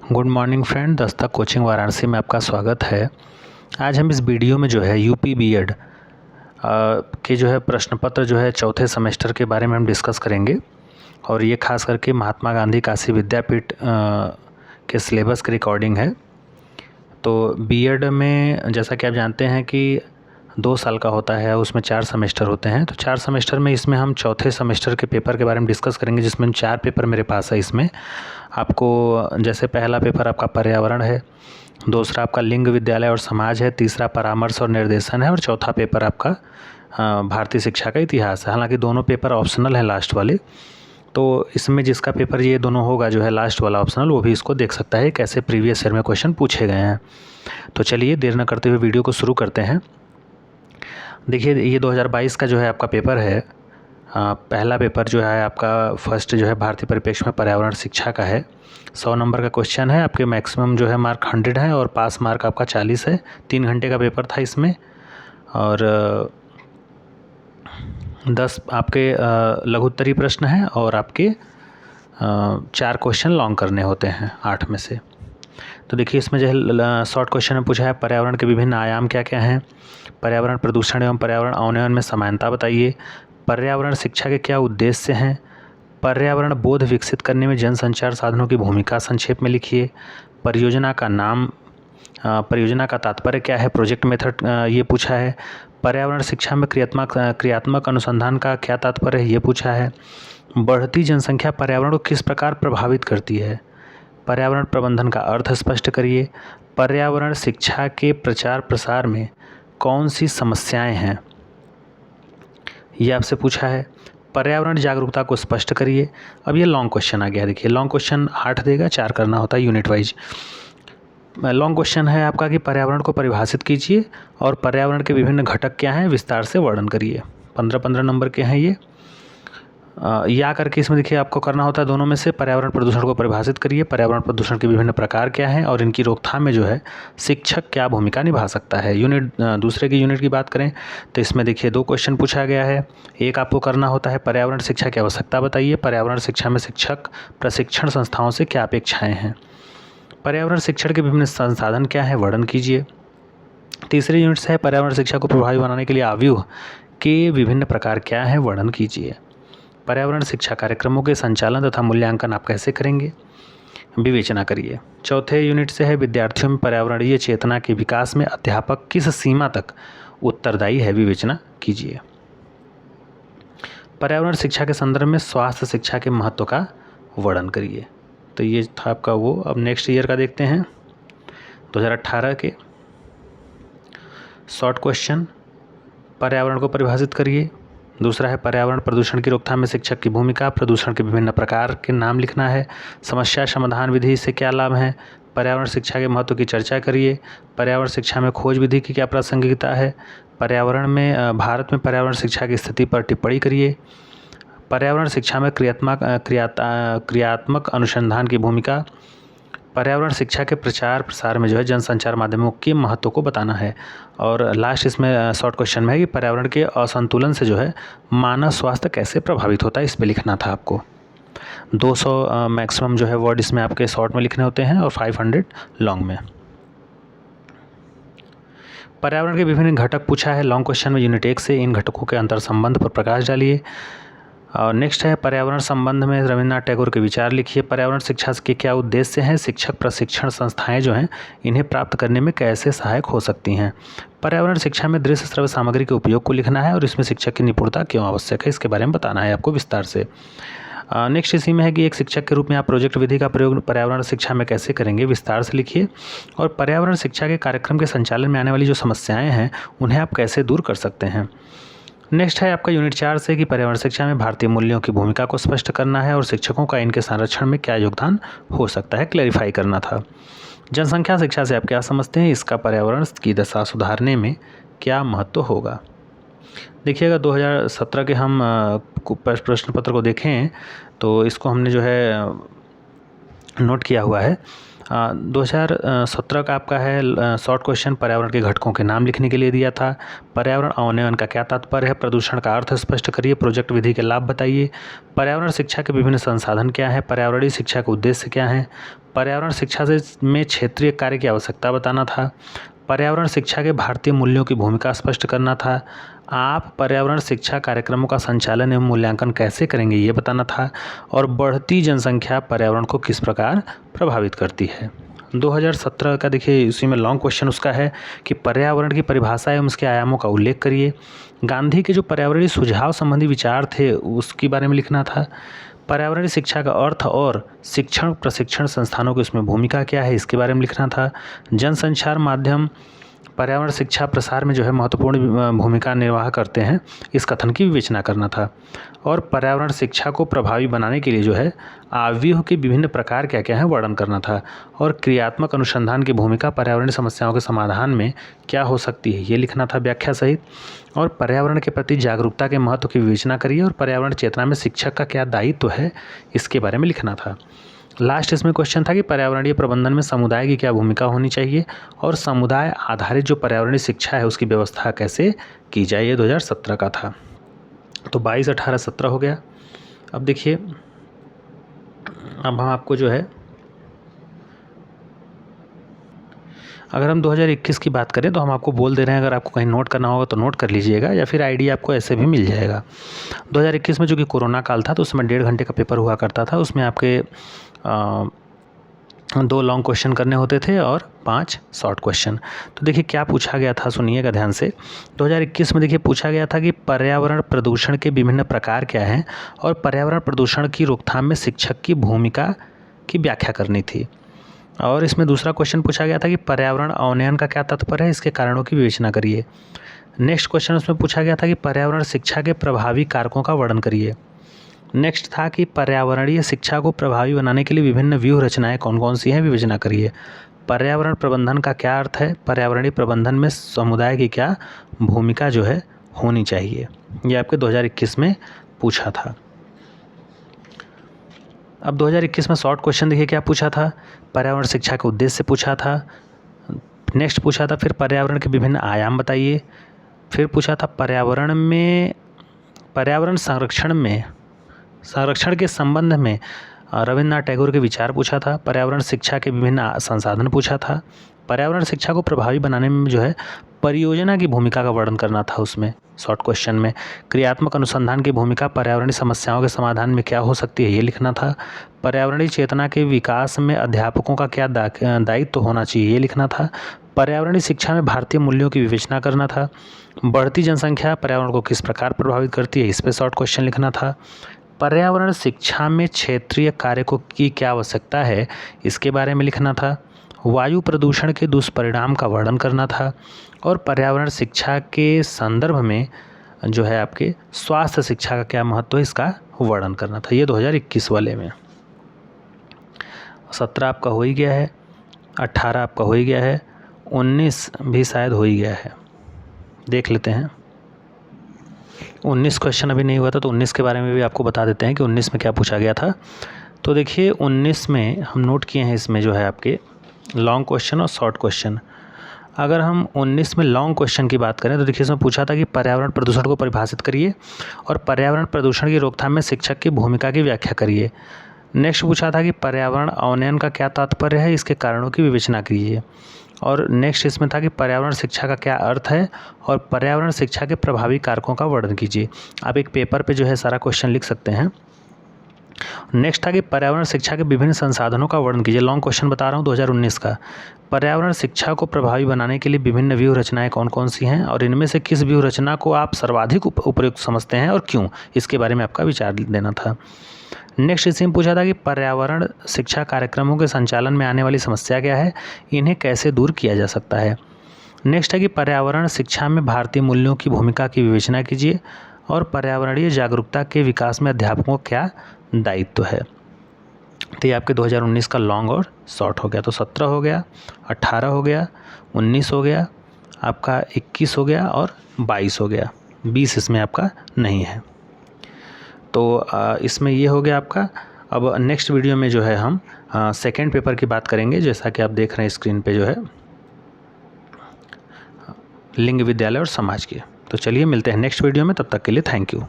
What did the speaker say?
Good morning friend, Dastak coaching Varanasi में आपका स्वागत है। आज हम इस वीडियो में जो है यूपी बीएड के जो है प्रश्न पत्र जो है चौथे सेमेस्टर के बारे में हम डिस्कस करेंगे। और ये खास करके महात्मा गांधी काशी विद्यापीठ के सिलेबस के रिकॉर्डिंग है। तो बीएड में जैसा कि आप जानते हैं कि 2 साल का होता है, उसमें 4 सेमेस्टर होते हैं। तो 4 सेमेस्टर में इसमें हम चौथे सेमेस्टर के पेपर के बारे में डिस्कस करेंगे, जिसमें 4 पेपर मेरे पास है। इसमें आपको जैसे पहला पेपर आपका पर्यावरण है, दूसरा आपका लिंग विद्यालय और समाज है, तीसरा परामर्श और निर्देशन है, और चौथा पेपर आपका भारतीय शिक्षा का इतिहास है। हालांकि दोनों पेपर ऑप्शनल हैं लास्ट वाले। तो इसमें जिसका पेपर ये दोनों होगा जो है लास्ट वाला ऑप्शनल, वो भी इसको देख सकता है कैसे प्रीवियस ईयर में क्वेश्चन पूछे गए हैं। तो चलिए देर न करते हुए वीडियो को शुरू करते हैं। देखिए, ये 2022 का जो है आपका पेपर है। पहला पेपर जो है आपका फर्स्ट जो है भारतीय परिप्रेक्ष्य में पर्यावरण शिक्षा का है। 100 नंबर का क्वेश्चन है। आपके मैक्सिमम जो है मार्क 100 है और पास मार्क आपका 40 है। 3 घंटे का पेपर था इसमें। और 10 आपके लघुत्तरी प्रश्न हैं और आपके 4 क्वेश्चन लॉन्ग करने होते हैं 8 में से। तो देखिए, इसमें जो है शॉर्ट क्वेश्चन में पूछा है पर्यावरण के विभिन्न आयाम क्या क्या हैं, पर्यावरण प्रदूषण एवं पर्यावरण अवनयन में समानता बताइए, पर्यावरण शिक्षा के क्या उद्देश्य हैं, पर्यावरण बोध विकसित करने में जनसंचार साधनों की भूमिका संक्षेप में लिखिए, परियोजना का नाम, परियोजना का तात्पर्य क्या है, प्रोजेक्ट मेथड ये पूछा है, पर्यावरण शिक्षा में क्रियात्मक अनुसंधान का क्या तात्पर्य है ये पूछा है, बढ़ती जनसंख्या पर्यावरण को किस प्रकार प्रभावित करती है, पर्यावरण प्रबंधन का अर्थ स्पष्ट करिए, पर्यावरण शिक्षा के प्रचार प्रसार में कौन सी समस्याएं हैं ये आपसे पूछा है, पर्यावरण जागरूकता को स्पष्ट करिए। अब ये लॉन्ग क्वेश्चन आ गया। देखिए, लॉन्ग क्वेश्चन 8 देगा, 4 करना होता है यूनिट वाइज। लॉन्ग क्वेश्चन है आपका कि पर्यावरण को परिभाषित कीजिए और पर्यावरण के विभिन्न घटक क्या हैं विस्तार से वर्णन करिए। 15-15 नंबर के हैं ये। या करके इसमें देखिए आपको करना होता है दोनों में से, पर्यावरण प्रदूषण को परिभाषित करिए, पर्यावरण प्रदूषण के विभिन्न प्रकार क्या हैं और इनकी रोकथाम में जो है शिक्षक क्या भूमिका निभा सकता है। यूनिट दूसरे की यूनिट की बात करें तो इसमें देखिए 2 क्वेश्चन पूछा गया है। एक आपको करना होता है पर्यावरण शिक्षा की आवश्यकता बताइए, पर्यावरण शिक्षा में शिक्षक प्रशिक्षण संस्थाओं से क्या अपेक्षाएं हैं, पर्यावरण शिक्षण के विभिन्न संसाधन क्या हैं वर्णन कीजिए। तीसरी यूनिट से है पर्यावरण शिक्षा को प्रभावी बनाने के लिए आव्यूह के विभिन्न प्रकार क्या हैं वर्णन कीजिए, पर्यावरण शिक्षा कार्यक्रमों के संचालन तथा मूल्यांकन आप कैसे करेंगे, विवेचना करिए। चौथे यूनिट से है विद्यार्थियों में पर्यावरणीय चेतना के विकास में अध्यापक किस सीमा तक उत्तरदायी है, विवेचना कीजिए। पर्यावरण शिक्षा के संदर्भ में स्वास्थ्य शिक्षा के महत्व का वर्णन करिए। तो ये था आपका वो। अब नेक्स्ट ईयर का देखते हैं 2018 के शॉर्ट क्वेश्चन, पर्यावरण को परिभाषित करिए। दूसरा है पर्यावरण प्रदूषण की रोकथाम में शिक्षक की भूमिका, प्रदूषण के विभिन्न प्रकार के नाम लिखना है, समस्या समाधान विधि से क्या लाभ हैं, पर्यावरण शिक्षा के महत्व की चर्चा करिए, पर्यावरण शिक्षा में खोज विधि की क्या प्रासंगिकता है, पर्यावरण में भारत में पर्यावरण शिक्षा की स्थिति पर टिप्पणी करिए, पर्यावरण शिक्षा में क्रियात्मक अनुसंधान की भूमिका, पर्यावरण शिक्षा के प्रचार प्रसार में जो है जनसंचार माध्यमों के महत्व को बताना है। और लास्ट इसमें शॉर्ट क्वेश्चन में है कि पर्यावरण के असंतुलन से जो है मानव स्वास्थ्य कैसे प्रभावित होता है, इस पे लिखना था आपको। 200 मैक्सिमम जो है वर्ड इसमें आपके शॉर्ट में लिखने होते हैं और 500 लॉन्ग में। पर्यावरण के विभिन्न घटक पूछा है लॉन्ग क्वेश्चन में यूनिट 1 से, इन घटकों के अंतर संबंध पर प्रकाश डालिए। और नेक्स्ट है पर्यावरण संबंध में रविन्द्रनाथ टैगोर के विचार लिखिए, पर्यावरण शिक्षा के क्या उद्देश्य हैं, शिक्षक प्रशिक्षण संस्थाएं जो हैं इन्हें प्राप्त करने में कैसे सहायक हो सकती हैं, पर्यावरण शिक्षा में दृश्य श्रव्य सामग्री के उपयोग को लिखना है और इसमें शिक्षक की निपुणता क्यों आवश्यक है, इसके बारे में बताना है आपको विस्तार से। नेक्स्ट इसी में है कि एक शिक्षक के रूप में आप प्रोजेक्ट विधि का प्रयोग पर्यावरण शिक्षा में कैसे करेंगे, विस्तार से लिखिए। और पर्यावरण शिक्षा के कार्यक्रम के संचालन में आने वाली जो समस्याएं हैं उन्हें आप कैसे दूर कर सकते हैं। नेक्स्ट है आपका यूनिट 4 से कि पर्यावरण शिक्षा में भारतीय मूल्यों की भूमिका को स्पष्ट करना है और शिक्षकों का इनके संरक्षण में क्या योगदान हो सकता है, क्लैरिफाई करना था। जनसंख्या शिक्षा से आप क्या समझते हैं, इसका पर्यावरण की दशा सुधारने में क्या महत्व होगा। देखिएगा 2017 के हम प्रश्न पत्र को देखें तो इसको हमने जो है नोट किया हुआ है। 2017 का आपका है शॉर्ट क्वेश्चन, पर्यावरण के घटकों के नाम लिखने के लिए दिया था। पर्यावरण अवनयन का क्या तात्पर्य है, प्रदूषण का अर्थ स्पष्ट करिए, प्रोजेक्ट विधि के लाभ बताइए, पर्यावरण शिक्षा के विभिन्न संसाधन क्या है, पर्यावरणीय शिक्षा के उद्देश्य क्या हैं, पर्यावरण शिक्षा से में क्षेत्रीय कार्य की आवश्यकता बताना था, पर्यावरण शिक्षा के भारतीय मूल्यों की भूमिका स्पष्ट करना था, आप पर्यावरण शिक्षा कार्यक्रमों का संचालन एवं मूल्यांकन कैसे करेंगे ये बताना था, और बढ़ती जनसंख्या पर्यावरण को किस प्रकार प्रभावित करती है। 2017 का देखिए इसी में लॉन्ग क्वेश्चन उसका है कि पर्यावरण की परिभाषा एवं उसके आयामों का उल्लेख करिए। गांधी के जो पर्यावरणीय सुझाव संबंधी विचार थे उसके बारे में लिखना था। पर्यावरणीय शिक्षा का अर्थ और शिक्षण प्रशिक्षण संस्थानों की उसमें भूमिका क्या है इसके बारे में लिखना था। जनसंचार माध्यम पर्यावरण शिक्षा प्रसार में जो है महत्वपूर्ण भूमिका निर्वाह करते हैं, इस कथन की विवेचना करना था। और पर्यावरण शिक्षा को प्रभावी बनाने के लिए जो है आवव्यूह के विभिन्न प्रकार क्या क्या हैं वर्णन करना था। और क्रियात्मक अनुसंधान की भूमिका पर्यावरणीय समस्याओं के समाधान में क्या हो सकती है ये लिखना था व्याख्या सहित। और पर्यावरण के प्रति जागरूकता के महत्व की विवेचना करिए, और पर्यावरण चेतना में शिक्षक का क्या दायित्व है इसके बारे में लिखना था। लास्ट इसमें क्वेश्चन था कि पर्यावरणीय प्रबंधन में समुदाय की क्या भूमिका होनी चाहिए, और समुदाय आधारित जो पर्यावरणीय शिक्षा है उसकी व्यवस्था कैसे की जाए, ये 2017 का था। तो 22, 18, 17 हो गया। अब देखिए अब हम आपको जो है अगर हम 2021 की बात करें तो हम आपको बोल दे रहे हैं, अगर आपको कहीं नोट करना होगा तो नोट कर लीजिएगा, या फिर आइडिया आपको ऐसे भी मिल जाएगा। 2021 में जो कि कोरोना काल था तो उसमें 1.5 घंटे का पेपर हुआ करता था। उसमें आपके 2 लॉन्ग क्वेश्चन करने होते थे और 5 शॉर्ट क्वेश्चन। तो देखिए क्या पूछा गया था, सुनिएगा ध्यान से। 2021 में देखिए पूछा गया था कि पर्यावरण प्रदूषण के विभिन्न प्रकार क्या हैं, और पर्यावरण प्रदूषण की रोकथाम में शिक्षक की भूमिका की व्याख्या करनी थी। और इसमें दूसरा क्वेश्चन पूछा गया था कि पर्यावरण अवनयन का क्या तात्पर्य है, इसके कारणों की विवेचना करिए। नेक्स्ट क्वेश्चन उसमें पूछा गया था कि पर्यावरण शिक्षा के प्रभावी कारकों का वर्णन करिए। नेक्स्ट था कि पर्यावरणीय शिक्षा को प्रभावी बनाने के लिए विभिन्न व्यूह रचनाएं कौन कौन सी हैं विवेचना करिए। पर्यावरण प्रबंधन का क्या अर्थ है, पर्यावरणीय प्रबंधन में समुदाय की क्या भूमिका जो है होनी चाहिए, ये आपके 2021 में पूछा था। अब 2021 में शॉर्ट क्वेश्चन देखिए क्या पूछा था, पर्यावरण शिक्षा के उद्देश्य से पूछा था। नेक्स्ट पूछा था फिर पर्यावरण के विभिन्न आयाम बताइए। फिर पूछा था पर्यावरण संरक्षण के संबंध में रविन्द्रनाथ टैगोर के विचार पूछा था। पर्यावरण शिक्षा के विभिन्न संसाधन पूछा था। पर्यावरण शिक्षा को प्रभावी बनाने में जो है परियोजना की भूमिका का वर्णन करना था उसमें शॉर्ट क्वेश्चन में। क्रियात्मक अनुसंधान की भूमिका पर्यावरणीय समस्याओं के समाधान में क्या हो सकती है ये लिखना था। पर्यावरणीय चेतना के विकास में अध्यापकों का क्या दायित्व होना चाहिए ये लिखना था। पर्यावरणीय शिक्षा में भारतीय मूल्यों की विवेचना करना था। बढ़ती जनसंख्या पर्यावरण को किस प्रकार प्रभावित करती है इस पर शॉर्ट क्वेश्चन लिखना था। पर्यावरण शिक्षा में क्षेत्रीय कार्य की क्या आवश्यकता है इसके बारे में लिखना था। वायु प्रदूषण के दुष्परिणाम का वर्णन करना था। और पर्यावरण शिक्षा के संदर्भ में जो है आपके स्वास्थ्य शिक्षा का क्या महत्व है इसका वर्णन करना था। ये 2021 वाले में। 17 आपका हो ही गया है, 18 आपका हो ही गया है, 19 भी शायद हो ही गया है। देख लेते हैं 19 क्वेश्चन अभी नहीं हुआ था, तो 19 के बारे में भी आपको बता देते हैं कि 19 में क्या पूछा गया था। तो देखिए 19 में हम नोट किए हैं, इसमें जो है आपके लॉन्ग क्वेश्चन और शॉर्ट क्वेश्चन। अगर हम 19 में लॉन्ग क्वेश्चन की बात करें तो देखिए इसमें पूछा था कि पर्यावरण प्रदूषण को परिभाषित करिए, और पर्यावरण प्रदूषण की रोकथाम में शिक्षक की भूमिका की व्याख्या करिए। नेक्स्ट पूछा था कि पर्यावरण अवनयन का क्या तात्पर्य है, इसके कारणों की विवेचना कीजिए। और नेक्स्ट इसमें था कि पर्यावरण शिक्षा का क्या अर्थ है, और पर्यावरण शिक्षा के प्रभावी कारकों का वर्णन कीजिए। आप एक पेपर पे जो है सारा क्वेश्चन लिख सकते हैं। नेक्स्ट था कि पर्यावरण शिक्षा के विभिन्न संसाधनों का वर्णन कीजिए। लॉन्ग क्वेश्चन बता रहा हूँ 2019 का। पर्यावरण शिक्षा को प्रभावी बनाने के लिए विभिन्न व्यूह रचनाएं कौन कौन सी हैं, और इनमें से किस व्यूह रचना को आप सर्वाधिक उपयुक्त समझते हैं और क्यों, इसके बारे में आपका विचार देना था। नेक्स्ट इसमें पूछा था कि पर्यावरण शिक्षा कार्यक्रमों के संचालन में आने वाली समस्या क्या है, इन्हें कैसे दूर किया जा सकता है। नेक्स्ट है कि पर्यावरण शिक्षा में भारतीय मूल्यों की भूमिका की विवेचना कीजिए, और पर्यावरणीय जागरूकता के विकास में अध्यापकों का क्या दायित्व है। तो ये आपके 2019 का लॉन्ग और शॉर्ट हो गया। तो 17 हो गया, 18 हो गया, 19 हो गया, आपका 21 हो गया और 22 हो गया। 20 इसमें आपका नहीं है। तो इसमें ये हो गया आपका अब नेक्स्ट वीडियो में जो है हम सेकेंड पेपर की बात करेंगे, जैसा कि आप देख रहे हैं स्क्रीन पे जो है लिंग विद्यालय और समाज की। तो चलिए मिलते हैं नेक्स्ट वीडियो में, तब तक के लिए थैंक यू।